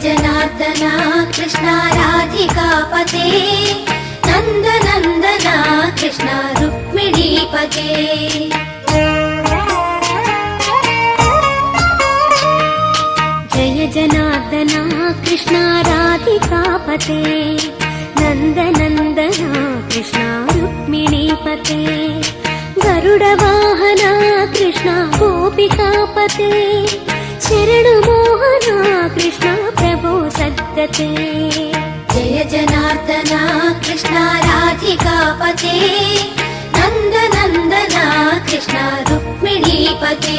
जनार्दना कृष्ण राधिकापते नन्दनन्दना कृष्ण रुक्मिणीपते जय जनार्दना कृष्ण राधिकापते नन्दनन्दना कृष्ण रुक्मिणीपते गरुडवाहना कृष्ण गोपिकापते शरणमोहना कृष्ण प्रभो सद्गते जय जनार्दना कृष्ण राधिकापते नन्दनन्दना कृष्ण रुक्मिणीपते